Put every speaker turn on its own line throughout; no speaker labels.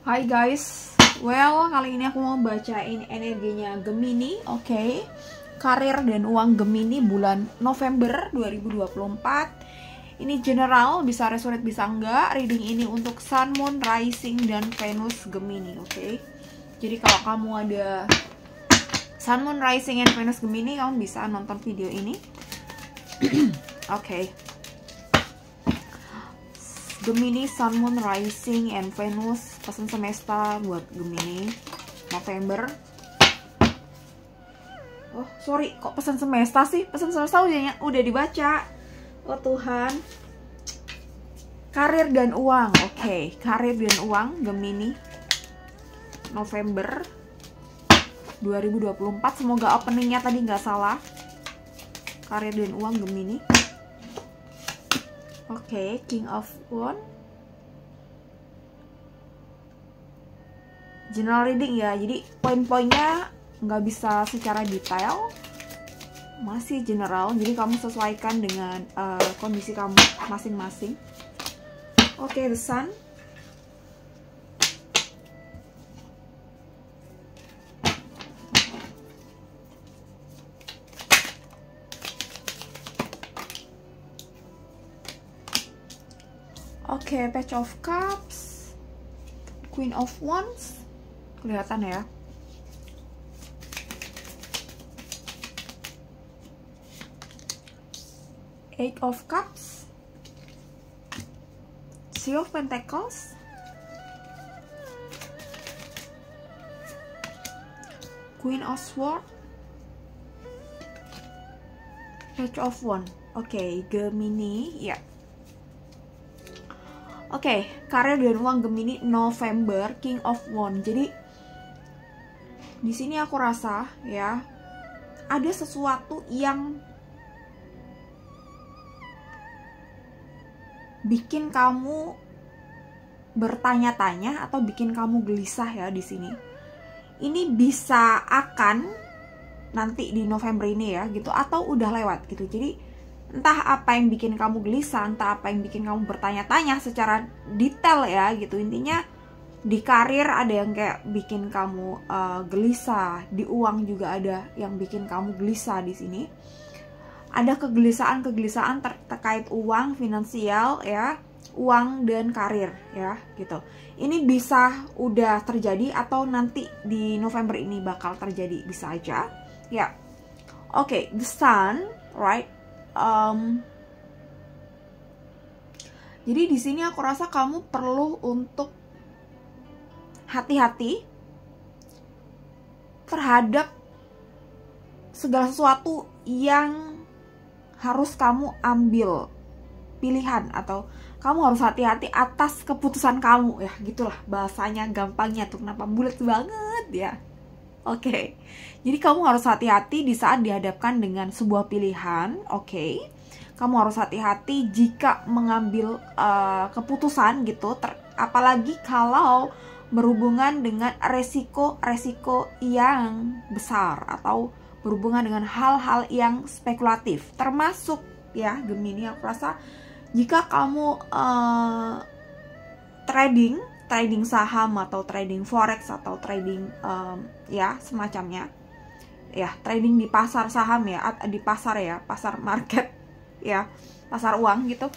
Hai guys, kali ini aku mau bacain energinya Gemini, oke. Karir dan uang Gemini bulan November 2024. Ini general, bisa resonate bisa enggak. Reading ini untuk Sun, Moon, Rising, dan Venus Gemini, oke. Jadi kalau kamu ada Sun, Moon, Rising, and Venus Gemini, kamu bisa nonton video ini. Oke. Gemini, Sun, Moon, Rising, and Venus. Pesan semesta buat Gemini November. Oh sorry, kok pesan semesta sih? Pesan semesta udah dibaca. Oh Tuhan. Karir dan uang. Oke, karir dan uang Gemini November 2024. Semoga openingnya tadi nggak salah. Karir dan uang Gemini. Oke, King of Wands. General reading ya, jadi poin-poinnya nggak bisa secara detail, masih general, jadi kamu sesuaikan dengan kondisi kamu masing-masing. Oke, The Sun. Oke, Page of Cups, Queen of Wands. Kelihatan ya. Eight of Cups, Sea of Pentacles, Queen of Swords, Page of Wands. Oke, Gemini ya. Oke, karir dan uang Gemini November, King of Wands. Jadi di sini aku rasa ya ada sesuatu yang bikin kamu bertanya-tanya atau bikin kamu gelisah ya di sini. Ini bisa akan nanti di November ini ya gitu, atau udah lewat gitu. Jadi entah apa yang bikin kamu gelisah, entah apa yang bikin kamu bertanya-tanya secara detail ya gitu. Intinya di karir ada yang kayak bikin kamu gelisah, di uang juga ada yang bikin kamu gelisah di sini. Ada kegelisahan terkait uang, finansial ya, uang dan karir ya gitu. Ini bisa udah terjadi atau nanti di November ini bakal terjadi, bisa aja ya. Oke, The Sun, right? Jadi di sini aku rasa kamu perlu untuk hati-hati terhadap segala sesuatu yang harus kamu ambil pilihan, atau kamu harus hati-hati atas keputusan kamu ya, gitulah bahasanya gampangnya tuh. Kenapa bulat banget ya. Oke. Jadi kamu harus hati-hati di saat dihadapkan dengan sebuah pilihan. Oke. Kamu harus hati-hati jika mengambil keputusan gitu, apalagi kalau berhubungan dengan resiko-resiko yang besar atau berhubungan dengan hal-hal yang spekulatif, termasuk ya Gemini. Aku rasa jika kamu trading saham atau trading forex atau trading ya semacamnya ya, trading di pasar saham ya, di pasar ya, pasar market ya, pasar uang gitu,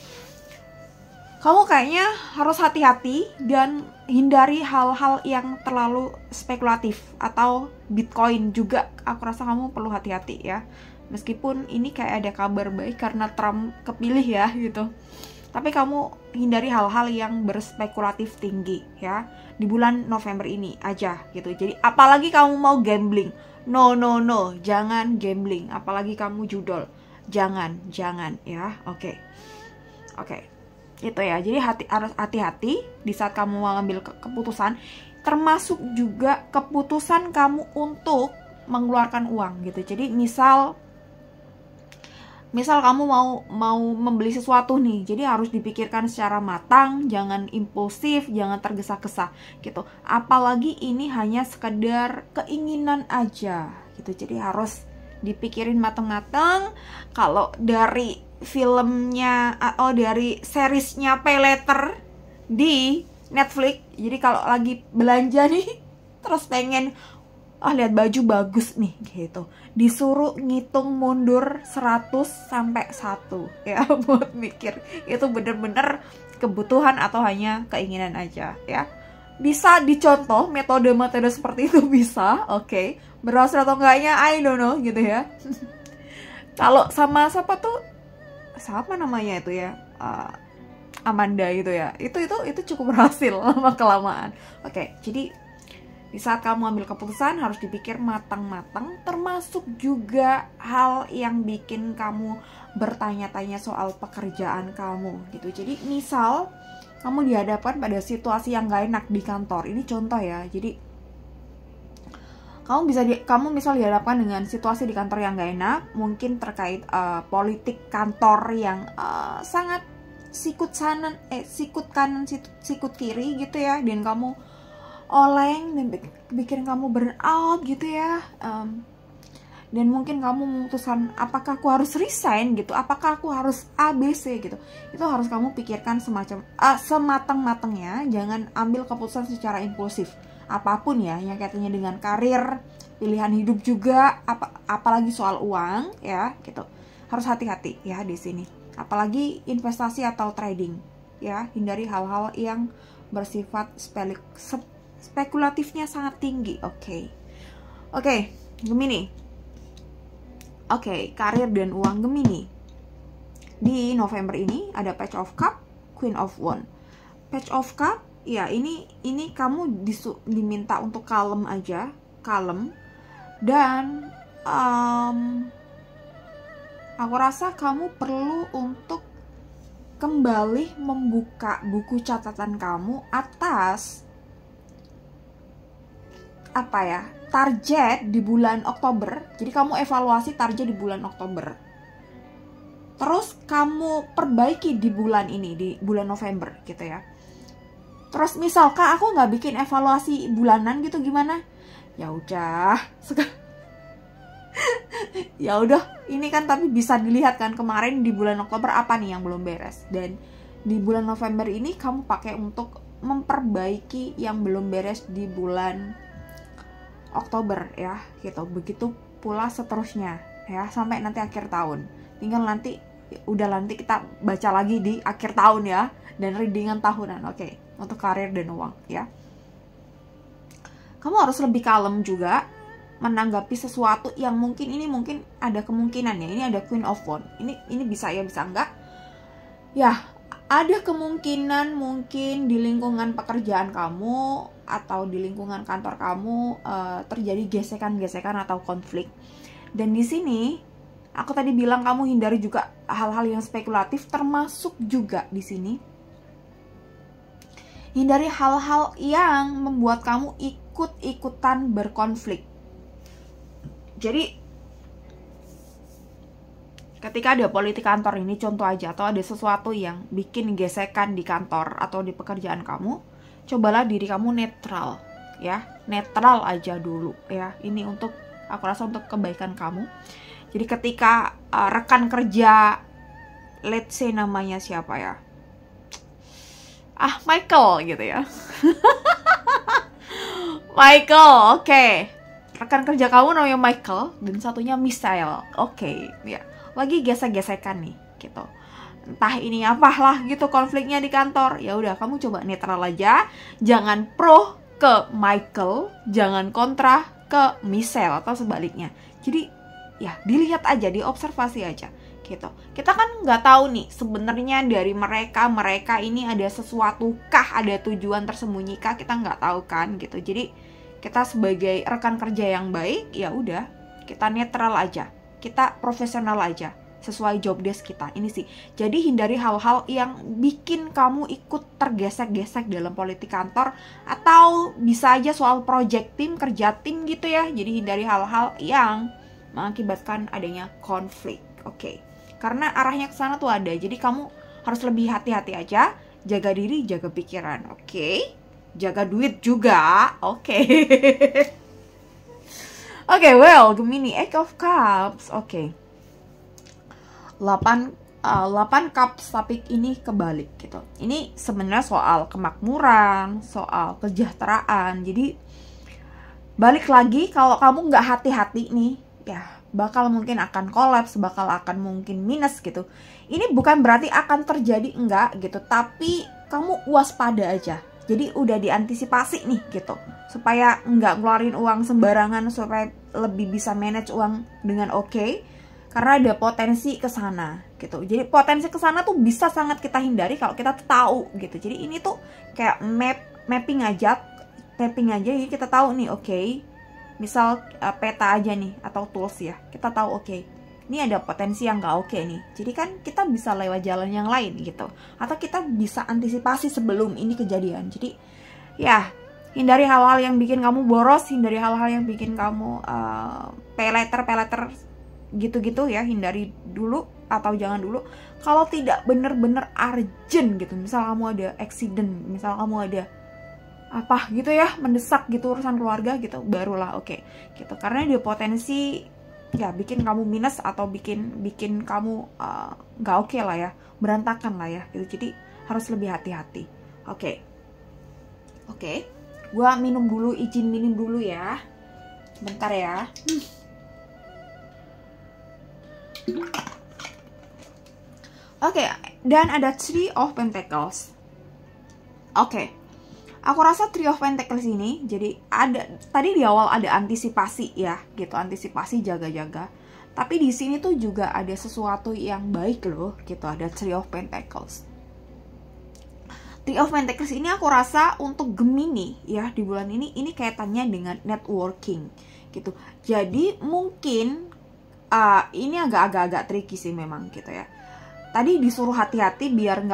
kamu kayaknya harus hati-hati dan hindari hal-hal yang terlalu spekulatif. Atau Bitcoin juga aku rasa kamu perlu hati-hati ya. Meskipun ini kayak ada kabar baik karena Trump kepilih ya gitu, tapi kamu hindari hal-hal yang berspekulatif tinggi ya di bulan November ini aja gitu. Jadi apalagi kamu mau gambling, no, jangan gambling. Apalagi kamu judol, jangan ya. Oke. Itu ya, jadi harus hati-hati di saat kamu mengambil keputusan, termasuk juga keputusan kamu untuk mengeluarkan uang gitu. Jadi misal kamu mau membeli sesuatu nih, jadi harus dipikirkan secara matang, jangan impulsif, jangan tergesa-gesa gitu. Apalagi ini hanya sekedar keinginan aja gitu, jadi harus dipikirin matang-matang. Kalau dari filmnya atau dari seriesnya Pay Letter di Netflix. Jadi kalau lagi belanja nih terus pengen lihat baju bagus nih gitu, disuruh ngitung mundur 100 sampai 1 ya buat mikir itu bener-bener kebutuhan atau hanya keinginan aja ya. Bisa dicontoh metode-metode seperti itu bisa, oke. Berhasil atau enggaknya I don't know gitu ya. Kalau sama siapa tuh, siapa namanya itu ya, Amanda gitu ya, itu cukup berhasil lama kelamaan. Oke, jadi di saat kamu ambil keputusan harus dipikir matang-matang, termasuk juga hal yang bikin kamu bertanya-tanya soal pekerjaan kamu gitu. Jadi misal kamu dihadapkan pada situasi yang gak enak di kantor, ini contoh ya. Jadi kamu misal dihadapkan dengan situasi di kantor yang gak enak, mungkin terkait politik kantor yang sangat sikut kanan sikut kiri gitu ya, dan kamu oleng dan bikin kamu burn out gitu ya, dan mungkin kamu memutuskan apakah aku harus resign gitu, apakah aku harus ABC gitu. Itu harus kamu pikirkan sematang-matangnya. Jangan ambil keputusan secara impulsif apapun ya, yang kaitannya dengan karir, pilihan hidup juga, apalagi soal uang ya gitu. Harus hati-hati ya di sini, apalagi investasi atau trading ya. Hindari hal-hal yang bersifat spekulatifnya sangat tinggi. Oke, Gemini. Karir dan uang Gemini. Di November ini ada Page of Cup, Queen of Wand. Page of Cup, ya ini kamu diminta untuk kalem aja, dan aku rasa kamu perlu untuk kembali membuka buku catatan kamu atas target di bulan Oktober. Jadi kamu evaluasi target di bulan Oktober, terus kamu perbaiki di bulan ini, di bulan November gitu ya. Terus misal Kak, aku nggak bikin evaluasi bulanan gitu, gimana? Ya udah ya udah, ini kan tapi bisa dilihat kan kemarin di bulan Oktober apa nih yang belum beres, dan di bulan November ini kamu pakai untuk memperbaiki yang belum beres di bulan Oktober ya gitu. Begitu pula seterusnya ya sampai nanti akhir tahun. Tinggal nanti kita baca lagi di akhir tahun ya, dan readingan tahunan. Untuk karir dan uang ya. Kamu harus lebih kalem juga menanggapi sesuatu yang mungkin ada kemungkinan ya. Ini ada Queen of Wand. Ini bisa ya, bisa enggak. Ya, ada kemungkinan mungkin di lingkungan pekerjaan kamu atau di lingkungan kantor kamu terjadi gesekan-gesekan atau konflik. Dan di sini aku tadi bilang kamu hindari juga hal-hal yang spekulatif, termasuk juga di sini hindari hal-hal yang membuat kamu ikut-ikutan berkonflik. Jadi ketika ada politik kantor ini contoh aja, atau ada sesuatu yang bikin gesekan di kantor atau di pekerjaan kamu, cobalah diri kamu netral ya, netral aja dulu ya. Ini aku rasa untuk kebaikan kamu. Jadi ketika rekan kerja, let's say namanya siapa ya, Michael gitu ya Michael, rekan kerja kamu namanya Michael dan satunya Michelle, ya lagi gesek-gesekan nih gitu, entah ini apalah gitu konfliknya di kantor. Ya udah, kamu coba netral aja, jangan pro ke Michael, jangan kontra ke Michelle atau sebaliknya. Jadi ya dilihat aja, diobservasi aja gitu. Kita kan nggak tahu nih sebenarnya dari mereka ini ada sesuatu kah, ada tujuan tersembunyi kah, kita nggak tahu kan gitu. Jadi kita sebagai rekan kerja yang baik, ya udah kita netral aja, kita profesional aja sesuai job desk kita. Ini sih. Jadi hindari hal-hal yang bikin kamu ikut tergesek-gesek dalam politik kantor, atau bisa aja soal project tim, kerja tim gitu ya. Jadi hindari hal-hal yang mengakibatkan adanya konflik. Karena arahnya ke sana tuh ada. Jadi kamu harus lebih hati-hati aja, jaga diri, jaga pikiran. Jaga duit juga. Well, Gemini, Eight of Cups. 8 8 cups tapi ini kebalik gitu. Ini sebenarnya soal kemakmuran, soal kesejahteraan. Jadi balik lagi, kalau kamu nggak hati-hati nih, ya bakal mungkin akan kolaps, bakal akan mungkin minus gitu. Ini bukan berarti akan terjadi enggak gitu, tapi kamu waspada aja. Jadi udah diantisipasi nih gitu, supaya nggak ngeluarin uang sembarangan, supaya lebih bisa manage uang dengan oke. Karena ada potensi ke sana gitu. Jadi potensi ke sana tuh bisa sangat kita hindari kalau kita tahu gitu. Jadi ini tuh kayak mapping aja. Jadi kita tahu nih, oke. Misal peta aja nih atau tools ya. Kita tahu oke. Ini ada potensi yang nggak oke nih. Jadi kan kita bisa lewat jalan yang lain gitu. Atau kita bisa antisipasi sebelum ini kejadian. Jadi ya, hindari hal-hal yang bikin kamu boros, hindari hal-hal yang bikin kamu pay later gitu-gitu ya, hindari dulu atau jangan dulu. Kalau tidak bener-bener urgent gitu, misal kamu ada accident, misal kamu ada apa gitu ya, mendesak gitu urusan keluarga gitu, barulah oke gitu. Karena dia potensi ya bikin kamu minus atau bikin kamu nggak oke lah ya, berantakan lah ya gitu. Jadi harus lebih hati-hati. Oke, gua minum dulu, izin minum dulu ya, bentar ya. Oke, dan ada Three of Pentacles. Oke, aku rasa Three of Pentacles ini, jadi ada tadi di awal ada antisipasi ya, gitu, antisipasi jaga-jaga. Tapi di sini tuh juga ada sesuatu yang baik loh, gitu. Ada Three of Pentacles. Three of Pentacles ini aku rasa untuk Gemini ya di bulan ini kaitannya dengan networking, gitu. Jadi mungkin ini agak-agak tricky sih memang gitu ya. Tadi disuruh hati-hati biar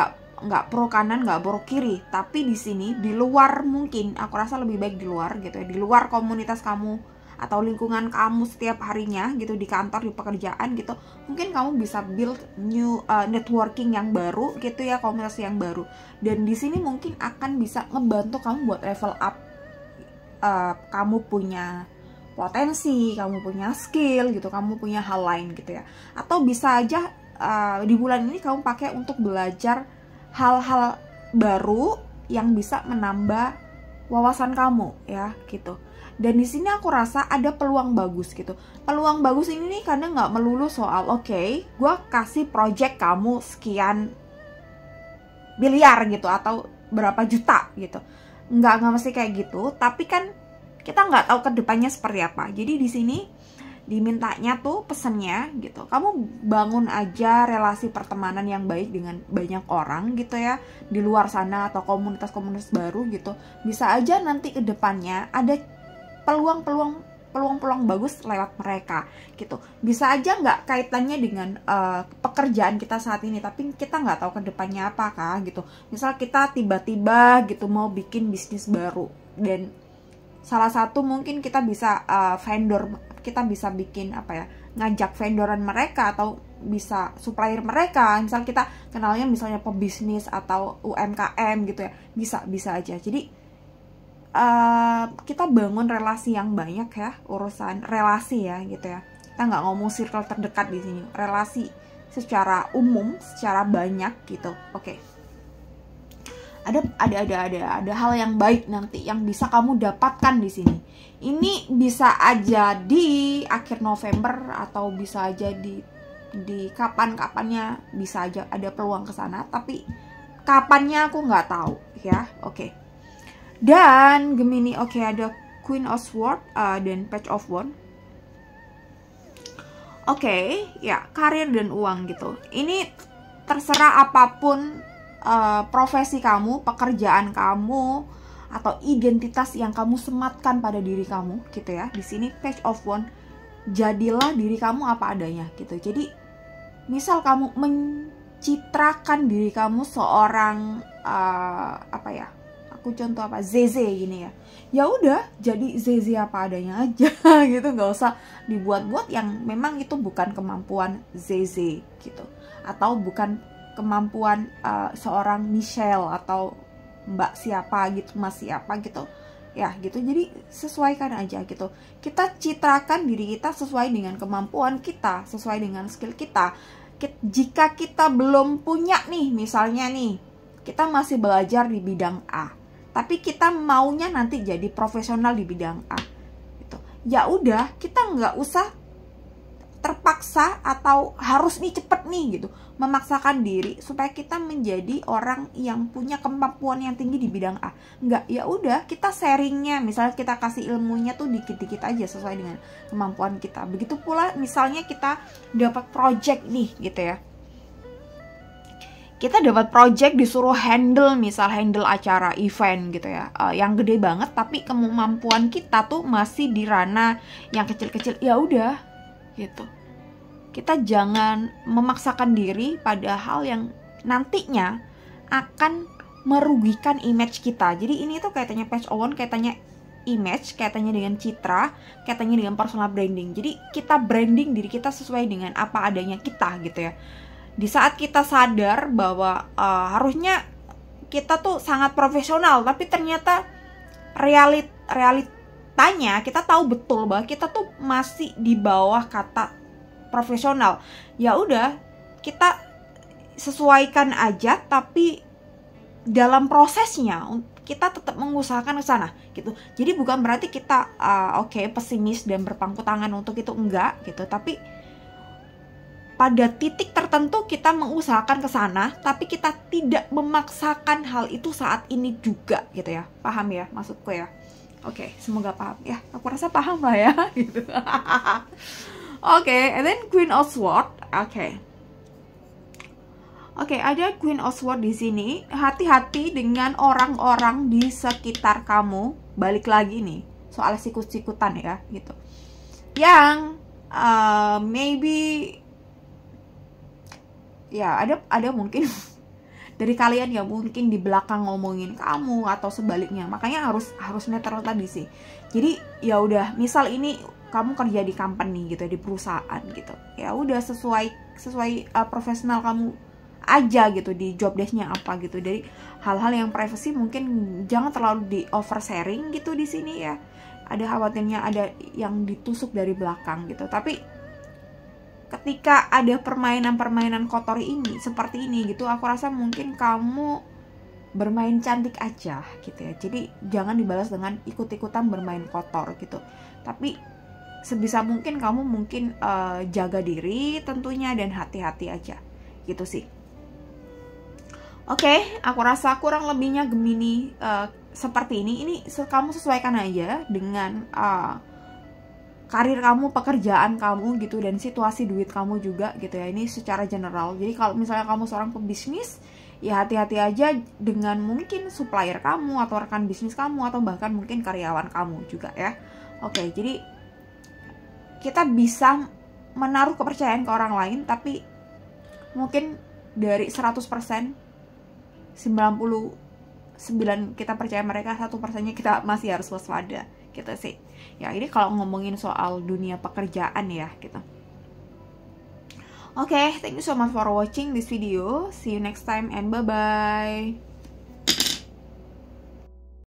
nggak pro kanan, nggak pro kiri. Tapi di sini di luar, mungkin aku rasa lebih baik di luar gitu ya. Di luar komunitas kamu atau lingkungan kamu setiap harinya gitu, di kantor, di pekerjaan gitu. Mungkin kamu bisa build new networking yang baru gitu ya, komunitas yang baru. Dan di sini mungkin akan bisa ngebantu kamu buat level up. Kamu punya potensi, kamu punya skill gitu, kamu punya hal lain gitu ya. Atau bisa aja di bulan ini kamu pakai untuk belajar hal-hal baru yang bisa menambah wawasan kamu ya gitu. Dan di sini aku rasa ada peluang bagus gitu. Peluang bagus ini nih kadang nggak melulu soal oke, gue kasih project kamu sekian miliar gitu atau berapa juta gitu. Nggak mesti kayak gitu, tapi kan kita nggak tahu kedepannya seperti apa. Jadi di sini dimintanya tuh pesennya gitu, kamu bangun aja relasi pertemanan yang baik dengan banyak orang gitu ya di luar sana, atau komunitas-komunitas baru gitu. Bisa aja nanti kedepannya ada peluang bagus lewat mereka gitu. Bisa aja nggak kaitannya dengan pekerjaan kita saat ini, tapi kita nggak tahu kedepannya apa kah gitu. Misal kita tiba-tiba gitu mau bikin bisnis baru, dan salah satu mungkin kita bisa vendor, kita bisa bikin apa ya, ngajak vendoran mereka atau bisa supplier mereka. Misal kita kenalnya misalnya pebisnis atau UMKM gitu ya, bisa aja. Jadi kita bangun relasi yang banyak ya, urusan relasi ya gitu ya. Kita nggak ngomong circle terdekat di sini, relasi secara umum, secara banyak gitu. Oke. Ada hal yang baik nanti yang bisa kamu dapatkan di sini. Ini bisa aja di akhir November atau bisa aja di kapan-kapannya, bisa aja ada peluang ke sana, tapi kapannya aku nggak tahu ya. Oke. Dan Gemini, oke, ada Queen of Swords dan Page of Wands. Oke, ya, karir dan uang gitu. Ini terserah apapun profesi kamu, pekerjaan kamu, atau identitas yang kamu sematkan pada diri kamu gitu ya. Di sini Page of Wands, jadilah diri kamu apa adanya gitu. Jadi misal kamu mencitrakan diri kamu seorang apa ya, aku contoh apa, Zeze gini ya, ya udah jadi Zeze apa adanya aja gitu, nggak usah dibuat-buat yang memang itu bukan kemampuan Zeze gitu, atau bukan kemampuan seorang Michelle atau Mbak siapa gitu, Mas siapa gitu ya gitu. Jadi sesuaikan aja gitu, kita citrakan diri kita sesuai dengan kemampuan kita, sesuai dengan skill kita. jika kita belum punya nih, misalnya nih, kita masih belajar di bidang A, tapi kita maunya nanti jadi profesional di bidang A, gitu. Ya udah, kita nggak usah terpaksa atau harus nih cepet nih gitu, memaksakan diri supaya kita menjadi orang yang punya kemampuan yang tinggi di bidang A. Enggak, ya udah, kita sharingnya, misalnya kita kasih ilmunya tuh dikit-dikit aja sesuai dengan kemampuan kita. Begitu pula misalnya kita dapat project nih gitu ya, kita dapat project disuruh handle acara event gitu ya, yang gede banget, tapi kemampuan kita tuh masih di ranah yang kecil-kecil. Ya udah gitu, kita jangan memaksakan diri pada hal yang nantinya akan merugikan image kita. Jadi ini tuh kaitannya page on, kaitannya image, kaitannya dengan citra, kaitannya dengan personal branding. Jadi kita branding diri kita sesuai dengan apa adanya kita gitu ya. Di saat kita sadar bahwa harusnya kita tuh sangat profesional, tapi ternyata realitanya kita tahu betul bahwa kita tuh masih di bawah kata profesional. Ya udah, kita sesuaikan aja, tapi dalam prosesnya kita tetap mengusahakan ke sana gitu. Jadi bukan berarti kita pesimis dan berpangku tangan untuk itu, enggak gitu, tapi pada titik tertentu kita mengusahakan ke sana, tapi kita tidak memaksakan hal itu saat ini juga gitu ya. Paham ya maksudku ya? Oke, semoga paham ya. Aku rasa paham lah ya gitu. Oke, and then Queen of Swords. Oke, ada Queen of Swords di sini. Hati-hati dengan orang-orang di sekitar kamu. Balik lagi nih soal sikut-sikutan ya, gitu. Yang maybe ya ada mungkin dari kalian yang mungkin di belakang ngomongin kamu atau sebaliknya. Makanya harus netral tadi sih. Jadi ya udah, misal ini kamu kerja di company gitu, di perusahaan gitu, ya udah sesuai profesional kamu aja gitu, di job desk-nya apa gitu. Dari hal-hal yang privacy mungkin jangan terlalu di oversharing gitu di sini ya. Ada khawatirnya ada yang ditusuk dari belakang gitu. Tapi ketika ada permainan kotor ini seperti ini gitu, aku rasa mungkin kamu bermain cantik aja gitu ya. Jadi jangan dibalas dengan ikut-ikutan bermain kotor gitu. Tapi sebisa mungkin kamu jaga diri tentunya dan hati-hati aja gitu sih. Oke, aku rasa kurang lebihnya Gemini seperti ini. Ini kamu sesuaikan aja dengan karir kamu, pekerjaan kamu gitu, dan situasi duit kamu juga gitu ya. Ini secara general. Jadi kalau misalnya kamu seorang pebisnis, ya hati-hati aja dengan mungkin supplier kamu atau rekan bisnis kamu atau bahkan mungkin karyawan kamu juga ya. Oke, jadi kita bisa menaruh kepercayaan ke orang lain, tapi mungkin dari 100%, 99 kita percaya mereka, 1%-nya kita masih harus waspada gitu sih. Ya ini kalau ngomongin soal dunia pekerjaan ya gitu. Oke, thank you so much for watching this video. See you next time and bye-bye.